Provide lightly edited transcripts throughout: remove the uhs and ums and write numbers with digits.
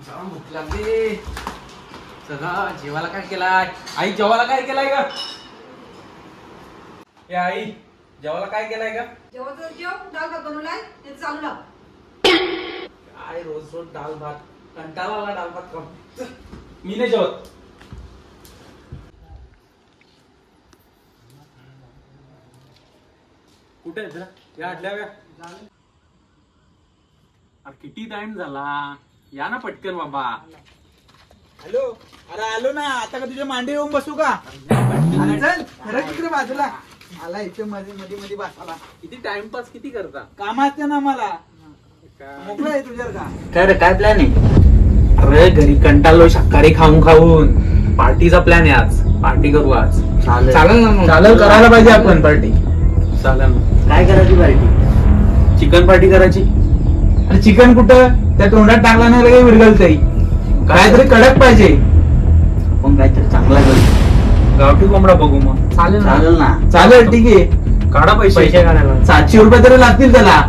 जाम भूक लागली. चला जेवायला काय केलाय आई? जेवायला काय केलाय ग? ए आई जेवायला काय केलाय ग? जेवायचं जेव, डाळ भात बनवलाय ते चालू लाव. काय रोज रोज डाळ भात, कंटाळा आला डाळ भात खाऊन. मी नाही जेवत. कुठे आहे जरा या आडल्या व्या? अरे किती टाइम झाला, या ना पटकन बाबा. हॅलो, अरे आलो ना. आता का तुझ्या मांडी येऊन बसू का? अरे चल खरं तिकडे बाजूला आला. इथे मध्ये मध्ये मध्ये बसाला. किती टाइमपास किती करता? काम असते ना मला. मोकळं आहे तुझ्यावर का? काय रे, काय प्लॅन आहे? अरे घरी कंटाळलो शाकाहारी खाऊन खाऊन. पार्टीचा प्लॅन आहे आज. पार्टी करू आज. चालेल ना? चालेल, करायला पाहिजे आपण पार्टी. चालेल ना. काय करायची पार्टी? चिकन पार्टी करायची. अरे चिकन कुठं? त्या तोंडात टाकला नाही लगे विरगल तरी. काहीतरी कडक पाहिजे. पण काहीतरी चांगला करू. गावठी कोंबडा बघू मग. चालेल ना. चालेल ठीक आहे. काढा पैसे. काढायला 700 रुपये तरी लागतील त्याला.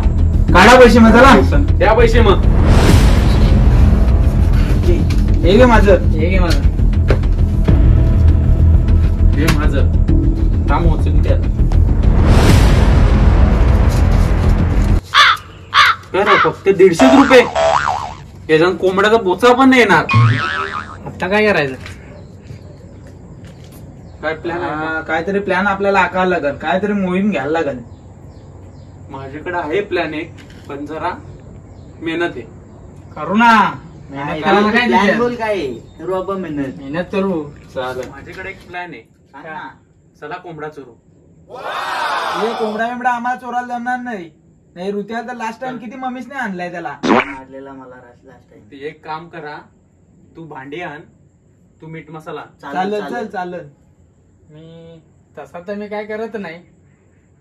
काढा पैसे मग चला. द्या पैसे मग. हे घे माझं. हे माझं काम होत किती आता? फक्त 150 रुपये. याच्यात कोंबड्याचा बोचा पण नाही येणार. आता काय करायचं? काय प्लॅन आहे? काहीतरी प्लॅन आपल्याला आखायला लागल. काहीतरी मोहीम घ्यायला लागल. माझ्याकडे आहे प्लॅन एक, पण जरा मेहनत आहे. करू ना. नाही, करायला काय प्लॅन त्याच्यात? बोल काय करू आपण मेहनत करू. चालेल. माझ्याकडे एक प्लॅन आहे. सांग ना. चला कोंबडा चोरू. हे कोंबडा बिंबडा आम्हाला चोरायला जमणार नाही. नाही रुत्या तर लास्ट टाइम किती मम्मीच नाही आणलाय त्याला. मारलेला मला लास्ट टाइम. ते एक काम करा, तू भांडी आण, तू मीठ मसाला आण. चालेल चल चालेल. मी तसा तर मी काय करत नाही,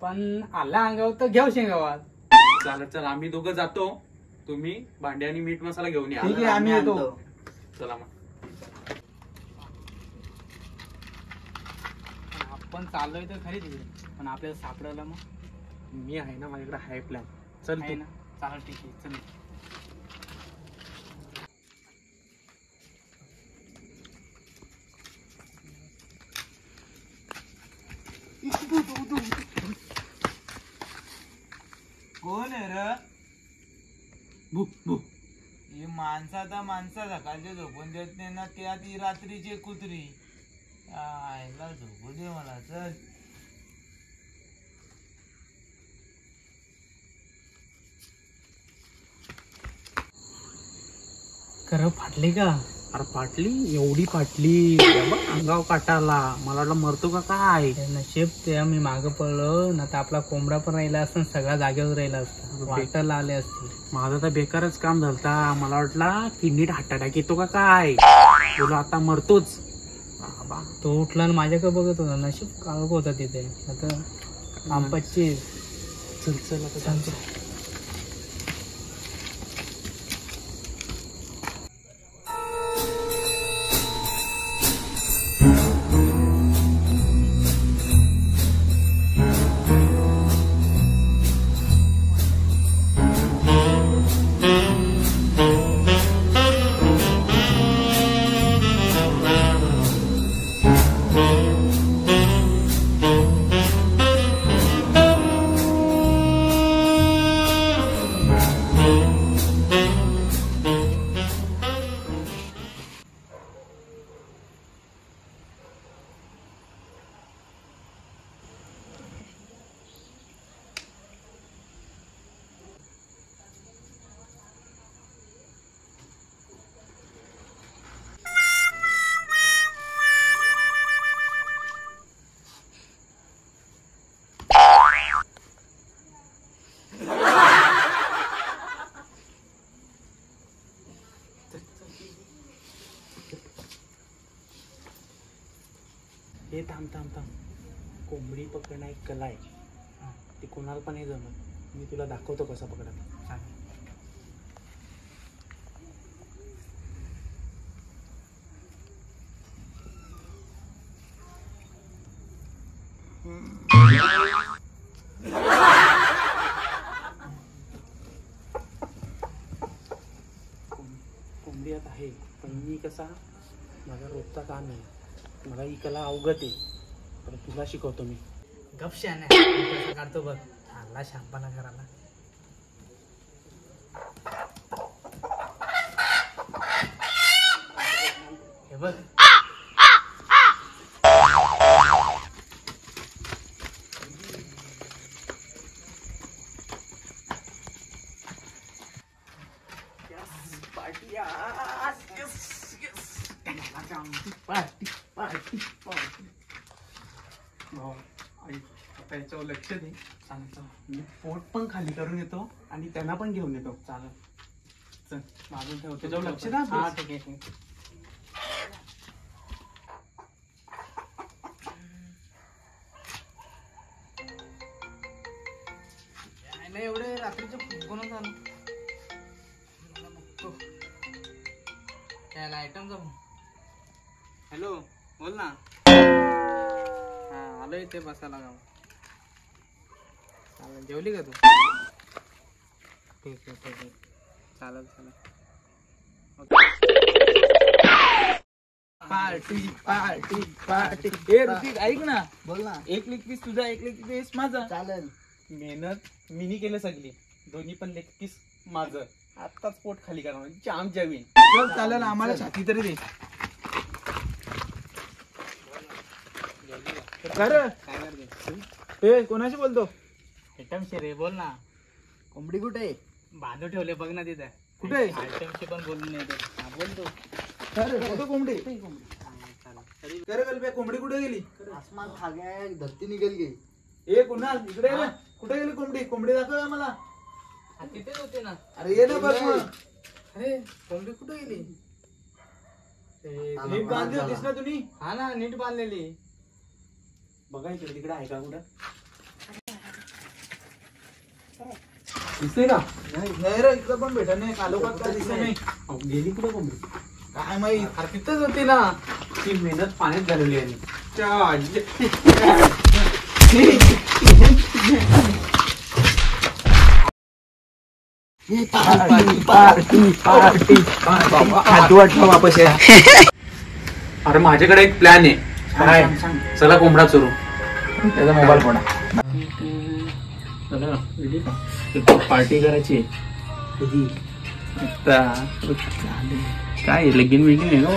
पण आला अंगावर तर घेऊ शेंगावात. चालेल. चल आम्ही दोघं जातो. तुम्ही भांडी आणि मीठ मसाला घेऊन या. ठीक आहे, आम्ही येतो. चला मग. आपण चाललोय तर खरी तिकडे, पण आपल्याला सापडायला मग मी आहे ना, माझ्याकडे आहे प्लॅन. चल आहे तू. ना. चालेल ठीक आहे चल. कोण आहे र? भूक भूक. ही माणसाचा माणसा सकाळचे झोपून देत नाही ना. त्या ती रात्रीची कुत्री. आईला झोपू दे मला. चल खरं फाटली का? अरे फाटली, एवढी फाटली. अंगाव काटाला. मला वाटलं मरतो का काय. ते नशीब ते मी मागं पडलो ना, तर आपला कोंबडा पण राहिला असता, सगळा जागेवर राहिला असता. वाटायला आले असते. माझं तर बेकारच काम झालता. मला वाटला किडनीत हार्ट अटॅक येतो का काय. बोलो आता मरतोच. बाबा. तो उठला आणि माझ्याकडे बघत होता. नशीब काळोख होता तिथे. आता आंबाची. चल चल आता सांगतो. हे थांब थांब थांब. कोंबडी पकडणं एक कला आहे. ती कोणाला पण नाही जमत. मी तुला दाखवतो कसं पकडायचं. कोंबडी आता आहे. कसा माझा रोजचा काम आहे, मला ही कला अवगत आहे, पण तुला शिकवतो मी. गपशान कसं काढतो बघ. आला शांपणा करायला. हे बघ आता याच्यावर लक्ष दे. सांगतो मी पोट पण खाली करून येतो आणि त्यांना पण घेऊन येतो. चालेल, चल मागून ठेवतो. त्याच्यावर लक्ष द्या. हा ठीक आहे. नाही एवढे रात्रीचं कोण झालं त्याला आयटम जाऊ. हॅलो बोल ना. हा आलो इथे बसायला गाव. चालेल, जेवली का तू? ठीक आहे चालेल. Party party party. ए ऋतिक ऐक ना, बोल ना. एक लेग पीस तुझा, एक लेग पीस माझा. चालेल. मेहनत मीनी केलं सगळी, दोन्ही पण लेग पीस माझं. आत्ताच पोट खाली करणार, जाम जेवीन. चल चालेल, आम्हाला छाती तरी दे. खरं काय करते? ए कोणाशी बोलतो? आयटम रे बोल ना. कोंबडी कुठे आहे? बांधू ठेवले बघ ना तिथे. कुठे? आयटमचे पण बोलून नाही ते. हा बोल तू. खरं कुठं कोंबडी? चालेल. खरं गलबे, कोंबडी कुठे गेली? आसमान खा गया, धरती निकल गई. ए कुणाल इकडे ये ना. कुठे गेली कोंबडी? कोंबडी दाखव मला. हा, तिथेच होते ना. अरे ये ना बघ मग. अरे कोंबडी कुठे गेली? नीट बांधली होतीस ना तुम्ही? हा ना नीट बांधलेली. बघा इकडे तिकडे आहे का कुठं? दिसते का? नाही रे, इकडं पण भेटत नाही. कालोखात काय दिसत नाही. अहो, गेली कुठं कोंबडी? काय माहित. अरे तिथेच होती ना. ती मेहनत पाण्यात घालवली आहे. अरे माझ्याकडे एक प्लॅन आहे. काय? चला कोंबडा चोरू. त्याचा मोबाईल फोडा. चला पार्टी करायची. कधी? आता काय लगीन बिगीन आहे का?